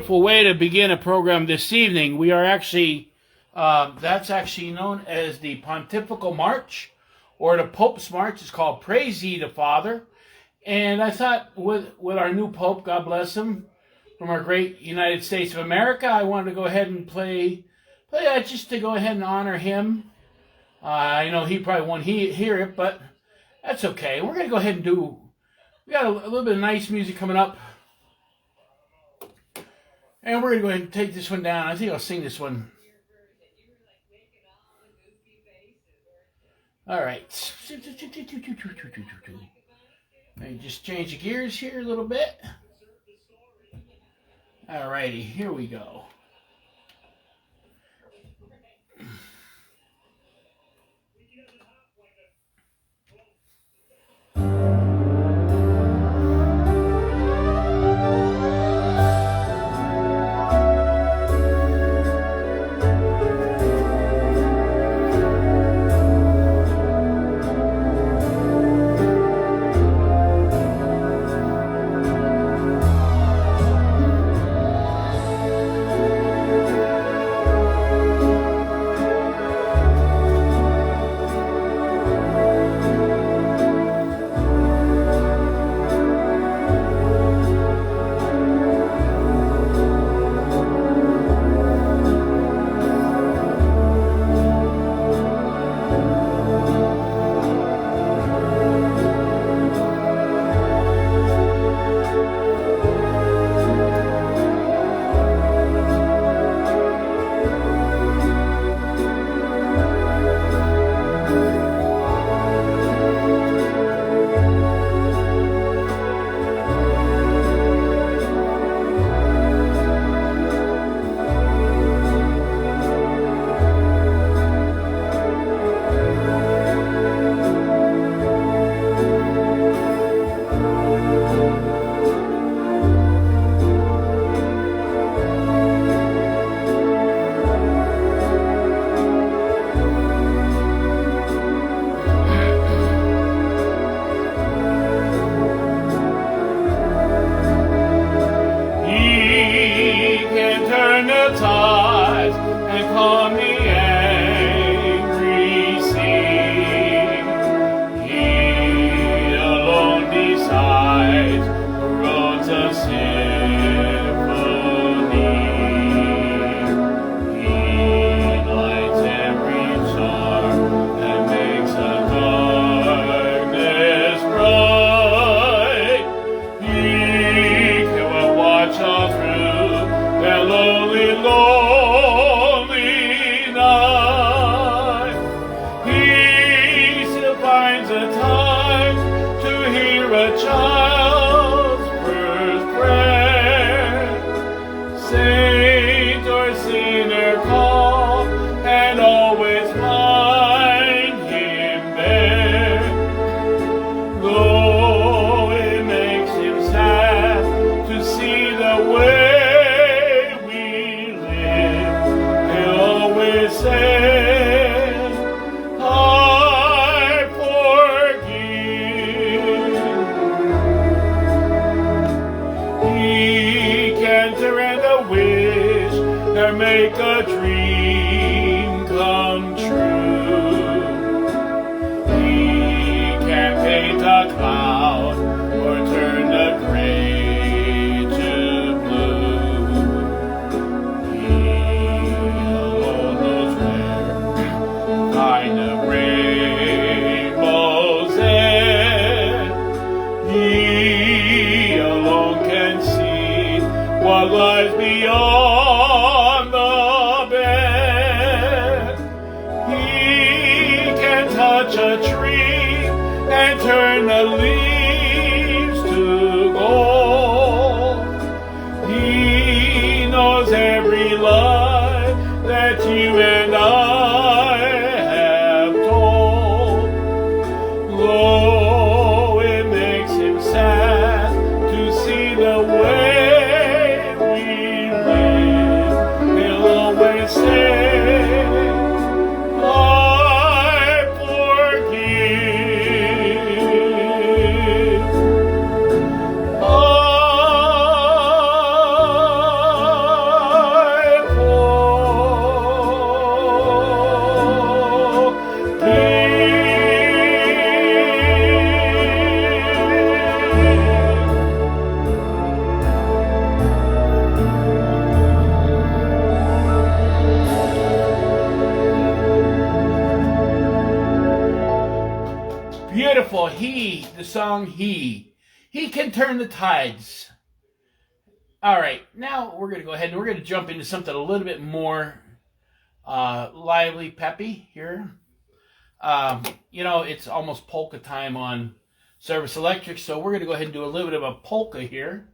beautiful way to begin a program this evening. We are actually, that's actually known as the Pontifical March, or the Pope's March. It's called Praise Ye the Father. And I thought with our new Pope, God bless him, from our great United States of America, I wanted to go ahead and play that just to go ahead and honor him. I know he probably won't hear it, but that's okay. We're going to go ahead and we got a little bit of nice music coming up. And we're going to go ahead and take this one down. I think I'll sing this one. All right. Let me just change the gears here a little bit. All righty, here we go. Make a dream come true. He can paint a cloud or turn the gray to blue. He alone knows where to find the rainbow's end. He alone can see what lies beyond. Touch a tree and turn the leaves to gold. He knows every lie that you and I have told. Lo, it makes him sad to see the way we live. He'll always say, I forgive. beautiful. The song He can turn the tides. All right, now we're going to go ahead and we're going to jump into something a little bit more lively, peppy here. It's almost polka time on Service Electric, so we're going to go ahead and do a little bit of a polka here.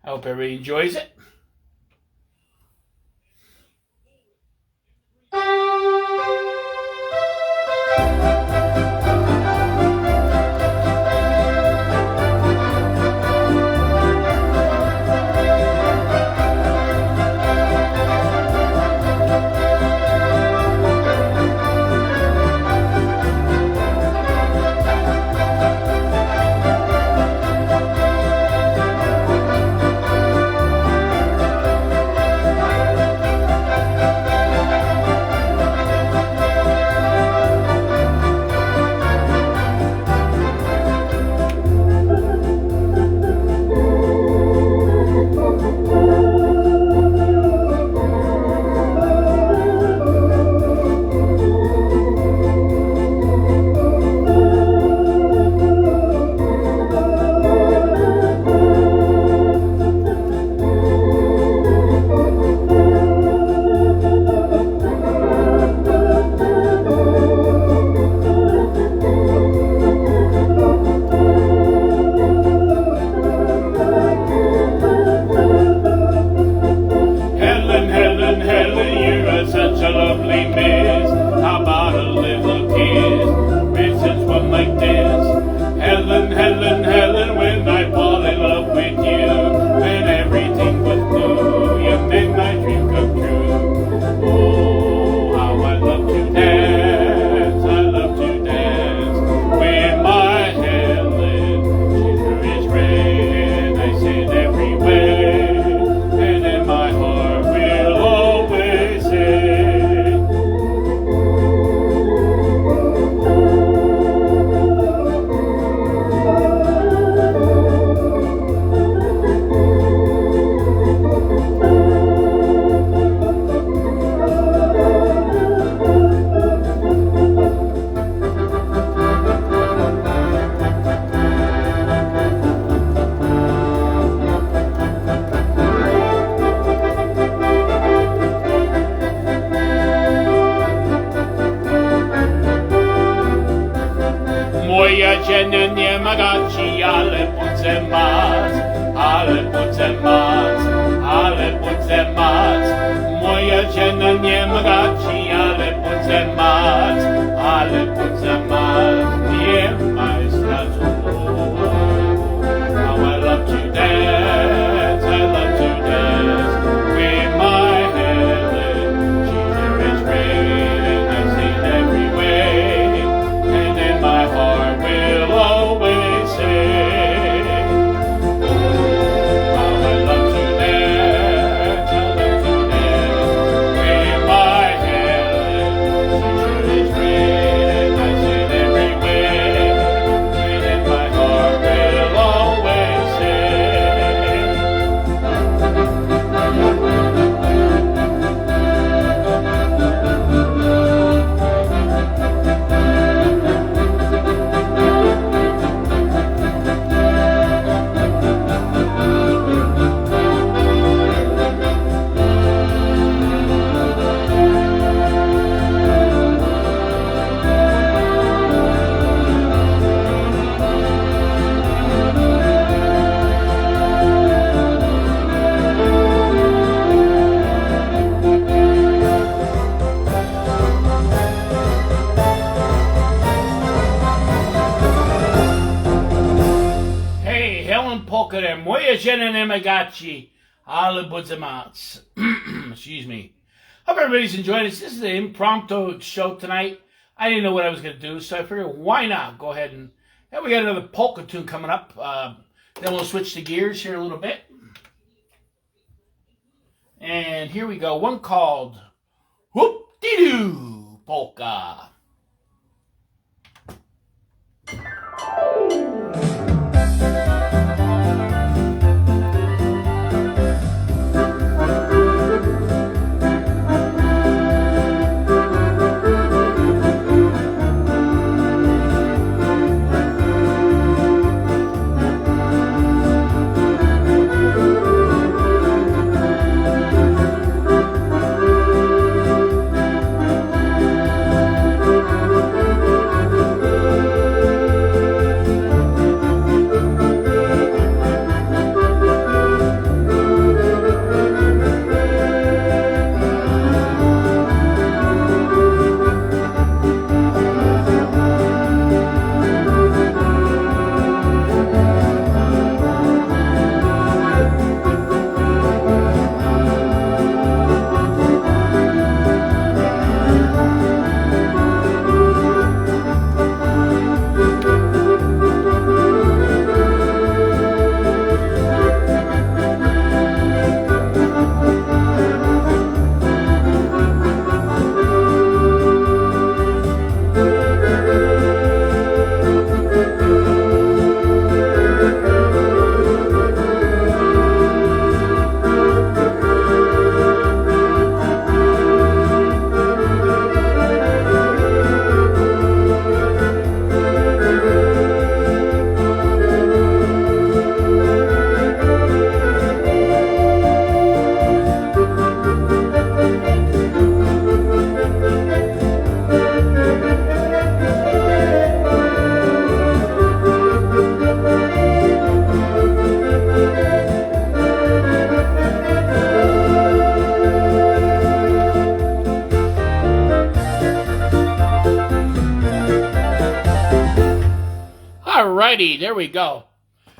I hope everybody enjoys it. Moja žena nema gači, ale buce mac, ale buce mac, ale buce mac. Moja žena nema gači, ale buce mac, ale buce mac. Nie ma strachu. How I love to dance, I love to dance. With my Helen, she's a rich rain, I see it every way. And in my heart will always say, how I love to dance, I love to dance. With my Helen, she's a rich rain, I see it every way. And in my heart will always say. Hey, Helen Polka there. Moja žena nema gači, ale buce mac. Excuse me. Hope everybody's enjoying this. This is an impromptu show tonight. I didn't know what I was going to do, so I figured why not go ahead and we got another polka tune coming up. Then we'll switch the gears here a little bit. And here we go. One called Whoop-de-doo Polka. righty, there we go.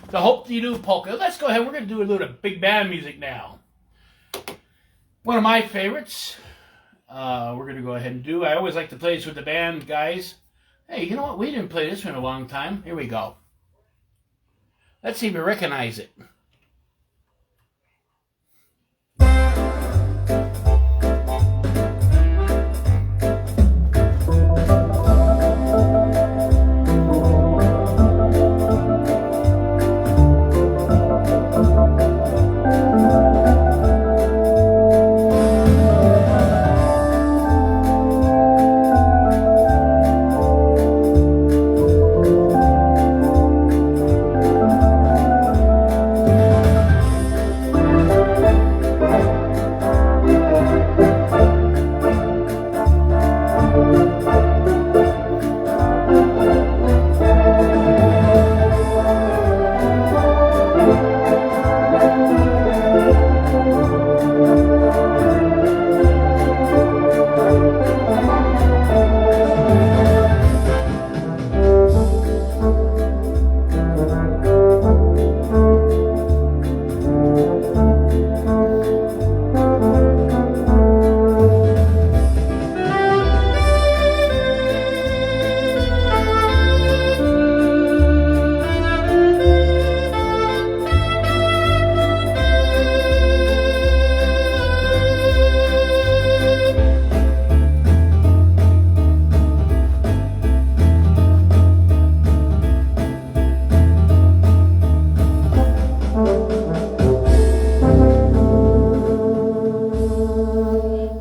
The Hope You Do polka. Let's go ahead. We're going to do a little big band music now. One of my favorites. We're going to go ahead and do. I always like to play this with the band, guys. Hey, you know what? We didn't play this one in a long time. Here we go. Let's see if we recognize it.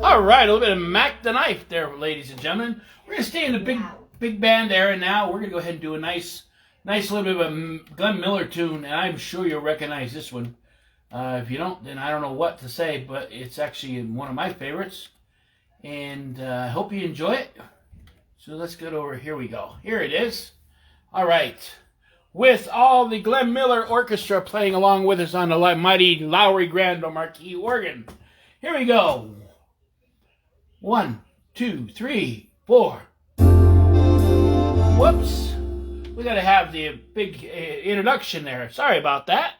All right, a little bit of Mac the Knife there, ladies and gentlemen. We're going to stay in the big band there, and now we're going to go ahead and do a nice little bit of a Glenn Miller tune, and I'm sure you'll recognize this one. If you don't, then I don't know what to say, but it's actually one of my favorites, and I hope you enjoy it. So let's get over. Here we go. Here it is. All right. With all the Glenn Miller Orchestra playing along with us on the mighty Lowrey Grand Marquee Organ. Here we go. 1, 2, 3, 4. Whoops. We got to have the big introduction there. Sorry about that.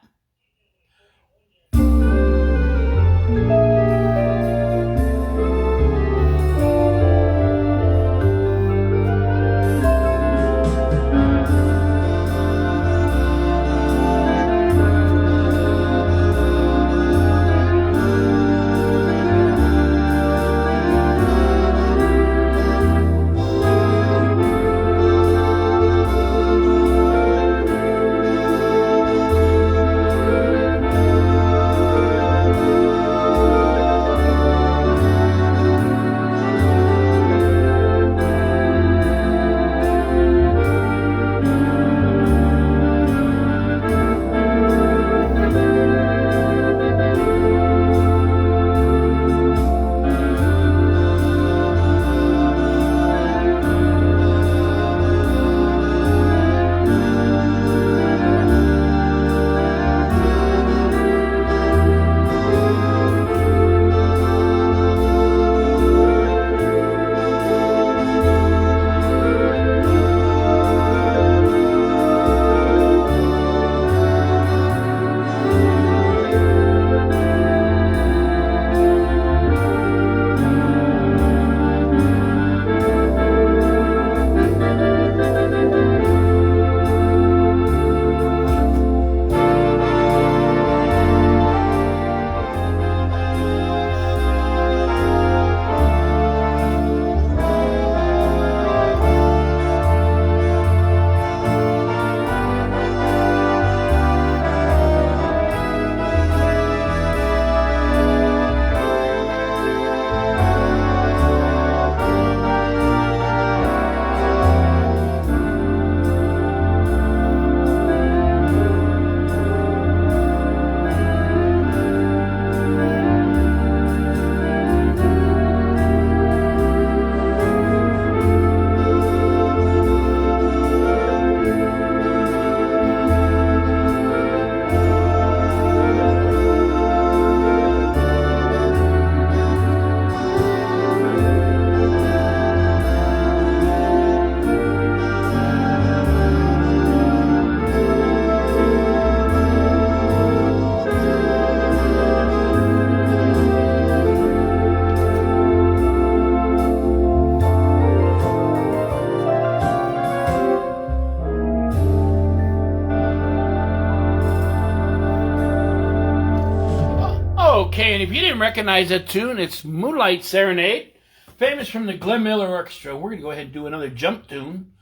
Jim recognized that tune. It's Moonlight Serenade, famous from the Glenn Miller Orchestra. We're going to go ahead and do another jump tune.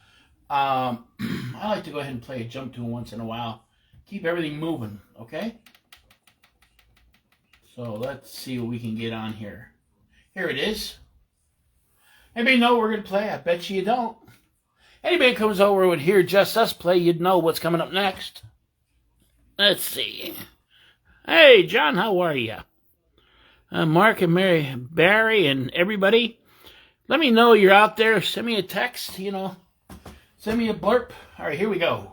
I like to go ahead and play a jump tune once in a while. Keep everything moving, okay? So let's see what we can get on here. Here it is. Anybody know what we're going to play? I bet you don't. Anybody comes over and would hear just us play, you'd know what's coming up next. Let's see. Hey, John, how are you? Mark and Mary, Barry, and everybody. Let me know you're out there. Send me a text, Send me a blurb. All right, here we go.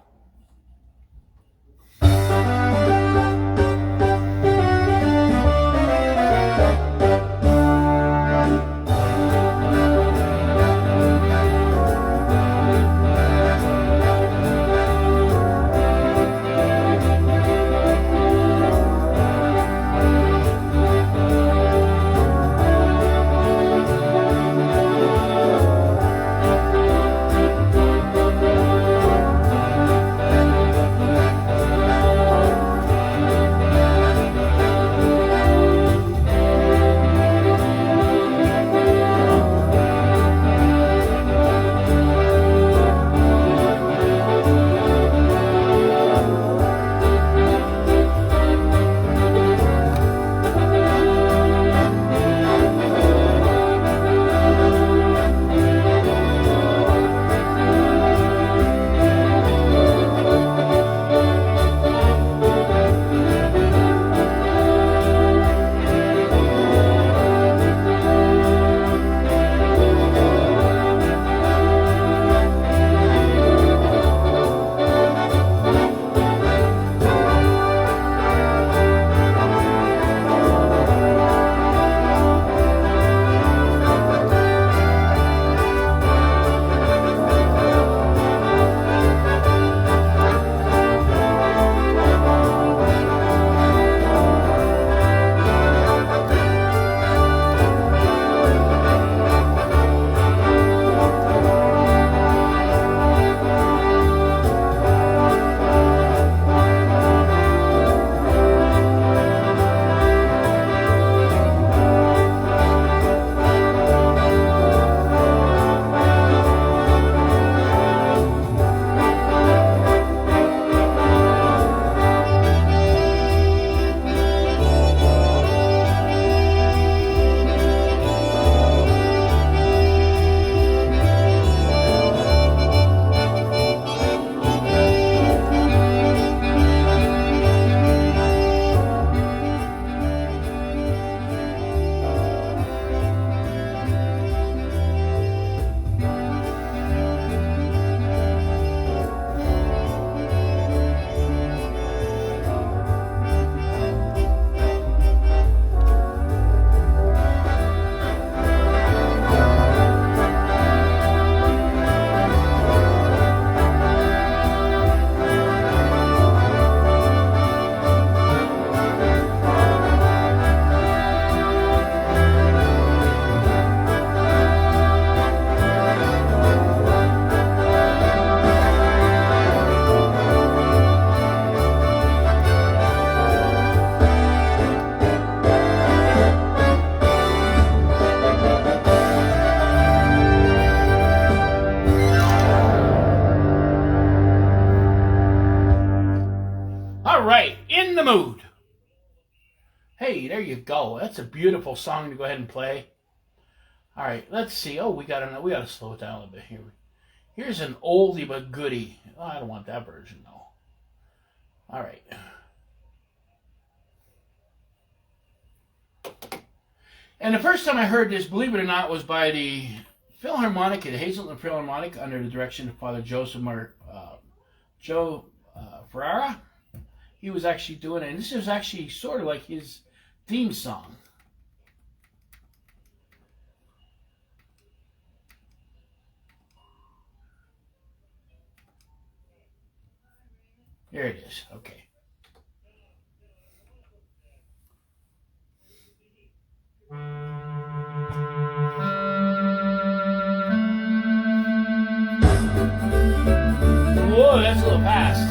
Mood. Hey, there you go. That's a beautiful song to go ahead and play. All right, let's see. Oh, we got to slow it down a little bit here. Here's an oldie but goodie. Oh, I don't want that version though. All right. And the first time I heard this, believe it or not, was by the Philharmonic at Hazelton Philharmonic under the direction of Father Joe Ferrara. He was actually doing it, and this is actually sort of like his theme song. Here it is. Okay. Whoa, that's a little fast.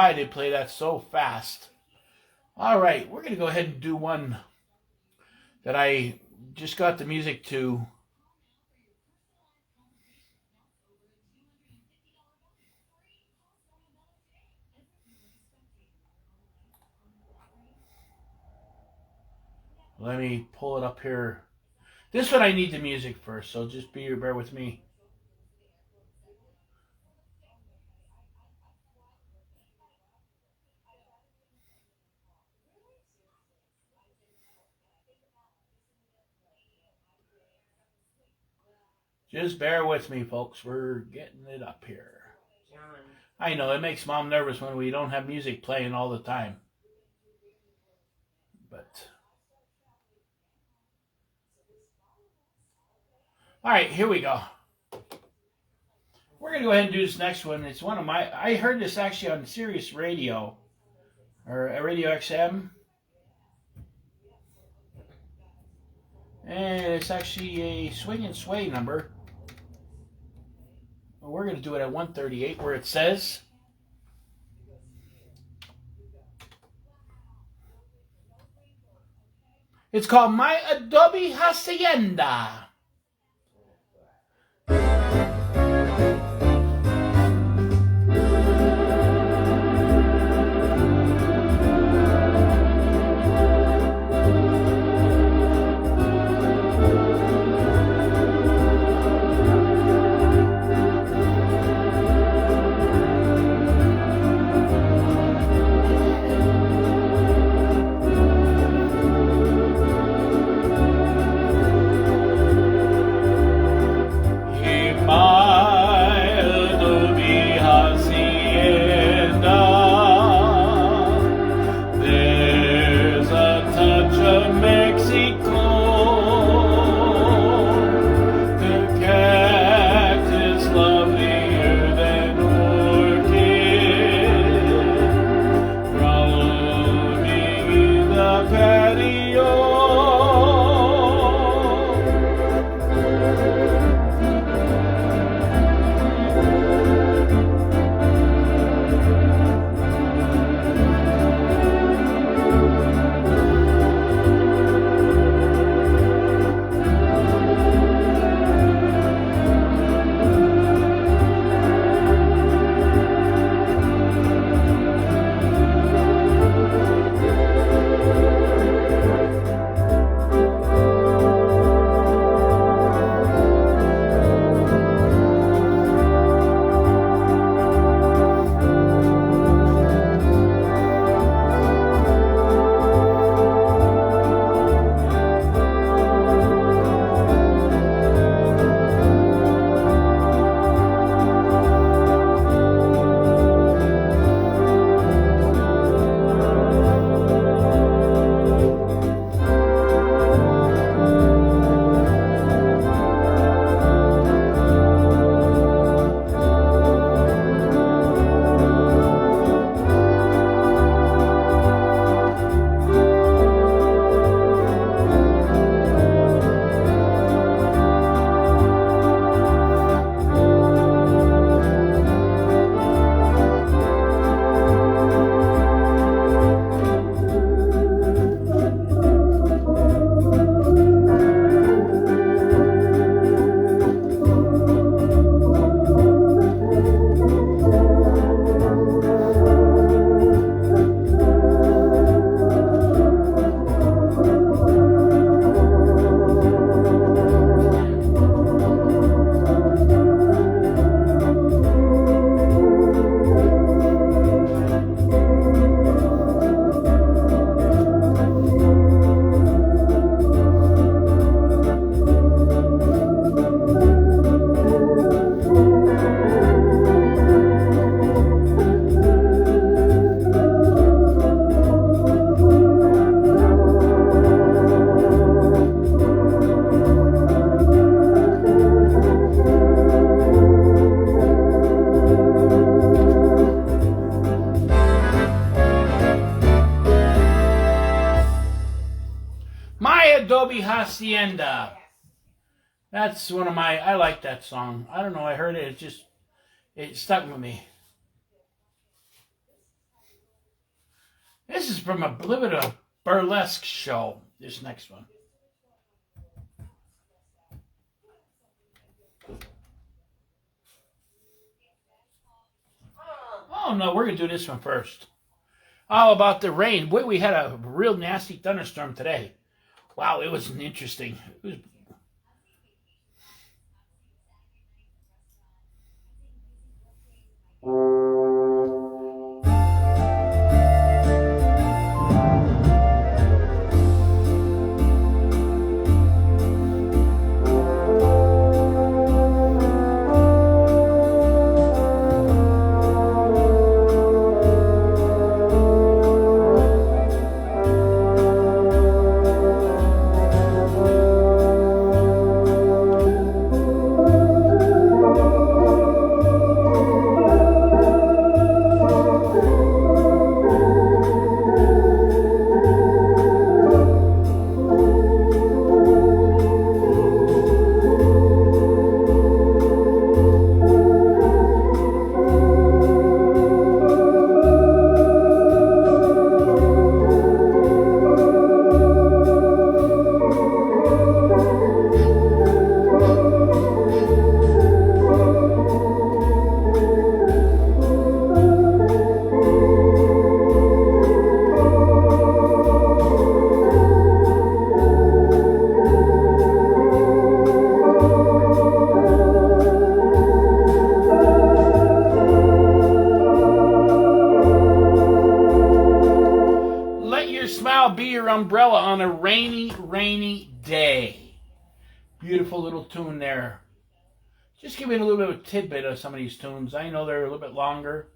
why they play that so fast. All right, we're going to go ahead and do one that I just got the music to. Let me pull it up here. This one I need the music first, so just bear with me. Just bear with me, folks. We're getting it up here. I know, it makes Mom nervous when we don't have music playing all the time. But... all right, here we go. We're going to go ahead and do this next one. It's one of my... I heard this actually on Sirius Radio. Or Radio XM. And it's actually a swing and sway number. We're going to do it at 138 where it says... it's called My Adobe Hacienda. Adobe Hacienda. That's one of my, I like that song. I don't know, I heard it, it stuck with me. This is from a little bit of a burlesque show, this next one. Oh, no, we're going to do this one first. All about the rain. Boy, we had a real nasty thunderstorm today. Wow, it was interesting. It was... Be your umbrella on a rainy day. Beautiful little tune there. Just give it a little bit of a tidbit of some of these tunes. I know they're a little bit longer.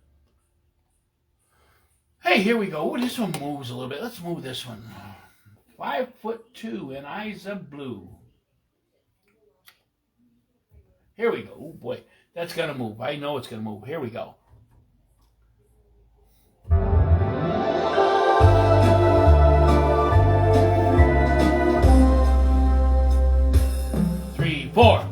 Hey, here we go. Ooh, this one moves a little bit. Let's move this one. 5'2" and eyes of blue. Here we go. Oh boy, that's gonna move. I know it's gonna move. Here we go. 3, 4.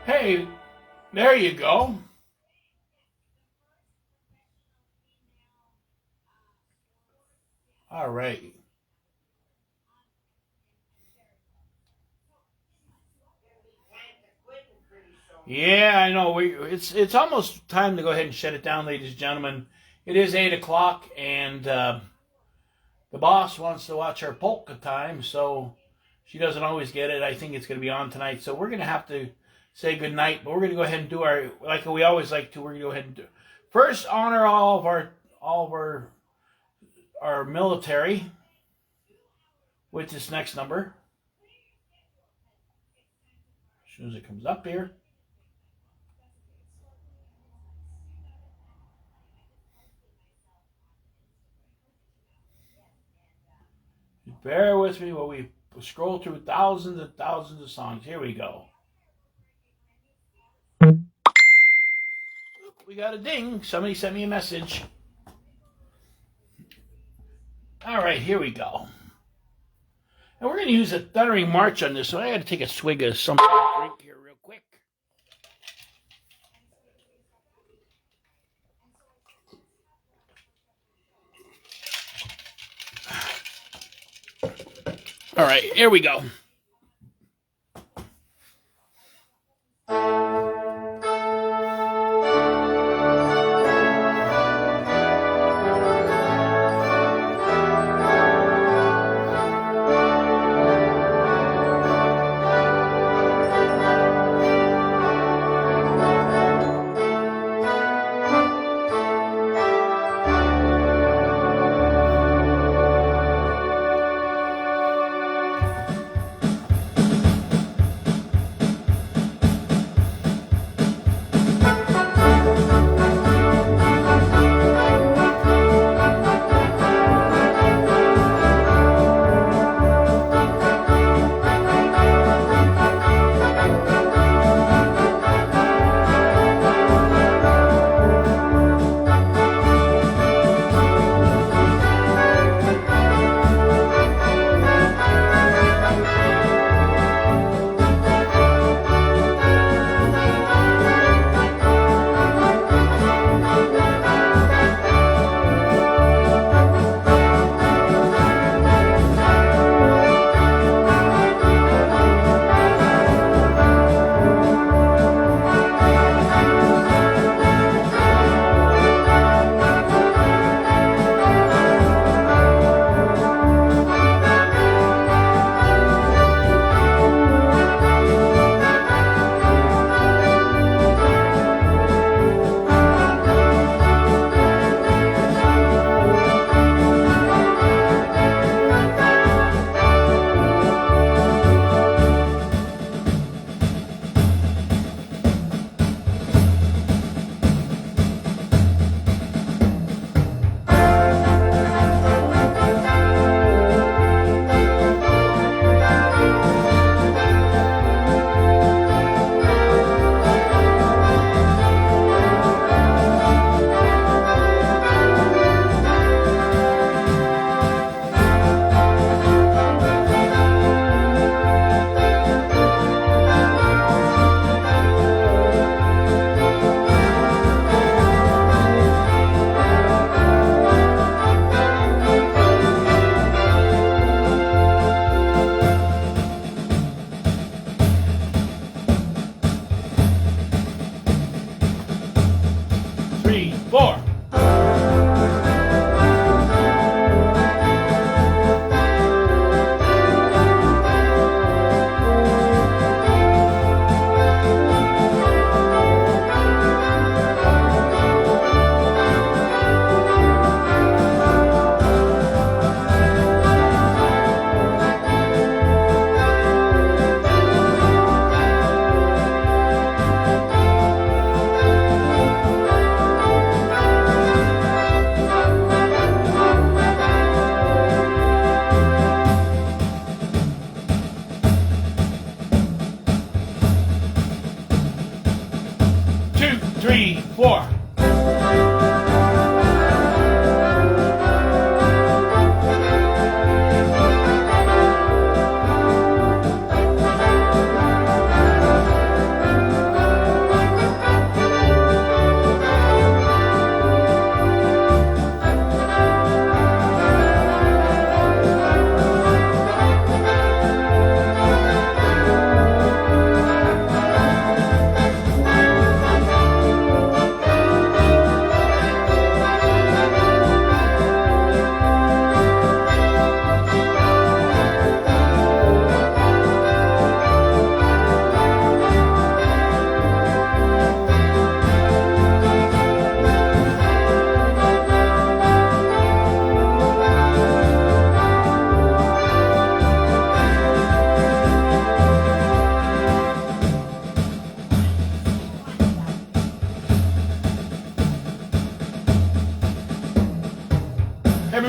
Hey, there you go. All right. Yeah, I know. It's almost time to go ahead and shut it down, ladies and gentlemen. It is 8 o'clock, and the boss wants to watch our polka time, so she doesn't always get it. I think it's going to be on tonight, so we're going to have to say good night. But we're going to go ahead and do our, like we always like to. We're going to go ahead and do. First, honor all of our military with this next number. As soon as it comes up here. Bear with me while we scroll through thousands and thousands of songs. Here we go. We got a ding. Somebody sent me a message. All right, here we go. And we're going to use a thundering march on this, so I got to take a swig of something to drink here real quick. All right, here we go.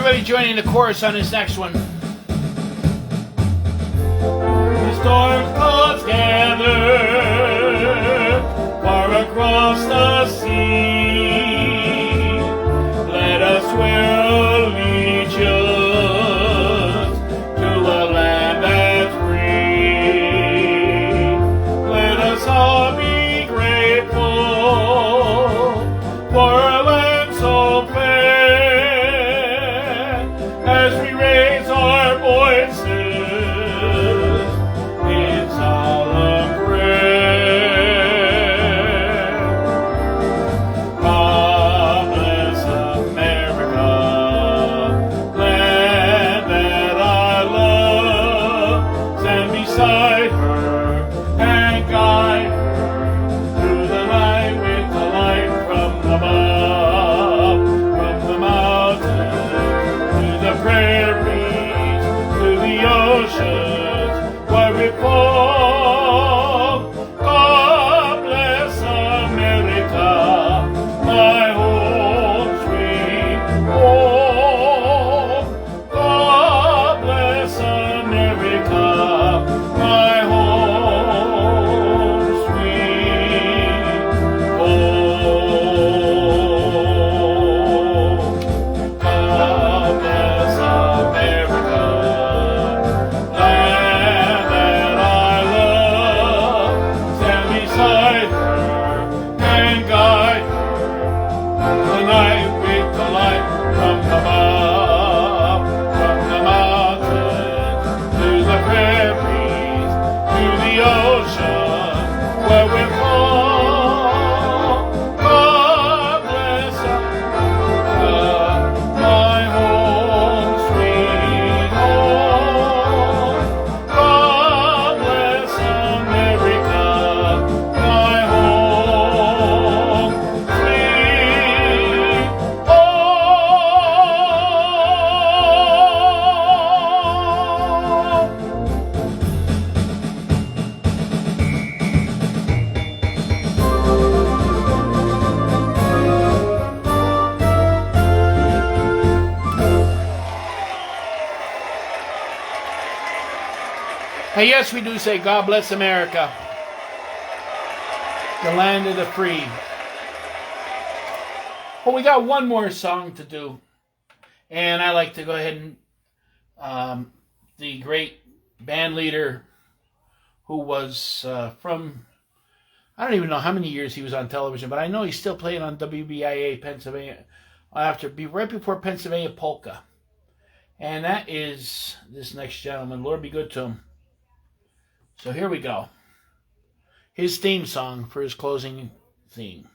everybody joining the chorus on this next one. The storm clouds gather far across the sea. Let us swear allegiance to a land that's free. Let us all be grateful for a land so fair as we raise our voices in solemn prayer. God bless America, land that I love. Stand beside her and guide her through the night with the light from above, from the mountains to the prairies, to the oceans where we fall. God bless America, my home sweet home. God bless America, my home sweet home. God bless America, land that I love. Stand beside her and guide her the night with the light from above, from the mountains to the prairies, to the ocean where we fall. God bless America, my home sweet home. God bless America, my home sweet home. Hey, yes, we do say God bless America, the land of the free. Well, we got one more song to do, and I like to go ahead and the great band leader who was from, I don't even know how many years he was on television, but I know he's still playing on WBIA Pennsylvania right before Pennsylvania Polka. And that is this next gentleman. Lord be good to him. So here we go. His theme song for his closing theme.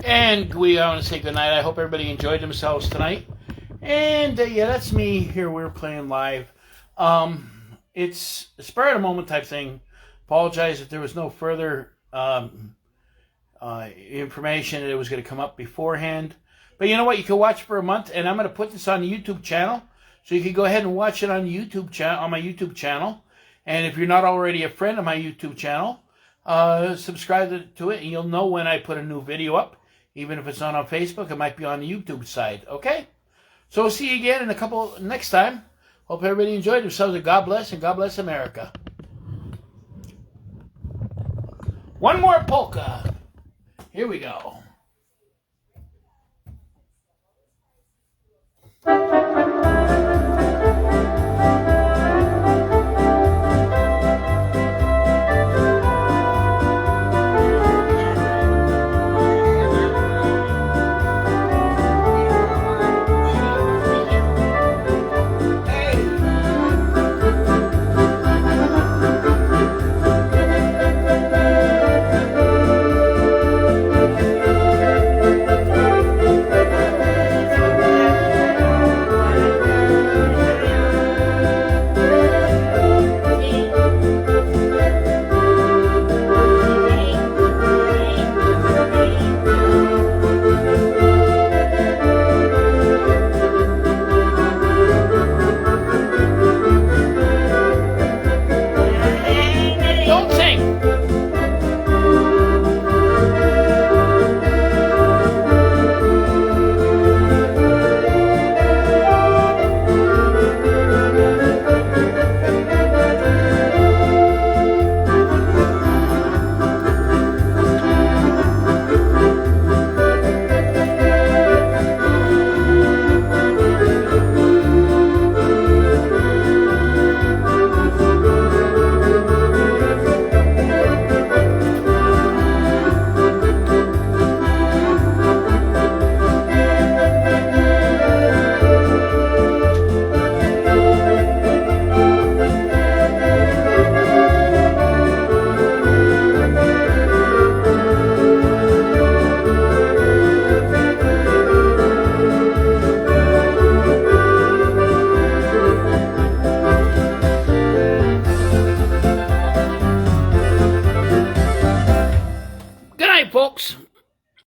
And we want to say goodnight. I hope everybody enjoyed themselves tonight. And yeah, that's me here. We're playing live. it's a spur of the moment type thing. Apologize if there was no further information that it was going to come up beforehand. But you know what? You can watch for a month, and I'm going to put this on the YouTube channel, so you can go ahead and watch it on YouTube on my YouTube channel. And if you're not already a friend of my YouTube channel, subscribe to it, and you'll know when I put a new video up. Even if it's not on Facebook, it might be on the YouTube side. Okay? So we'll see you again in next time. Hope everybody enjoyed themselves, and God bless, and God bless America. One more polka. Here we go.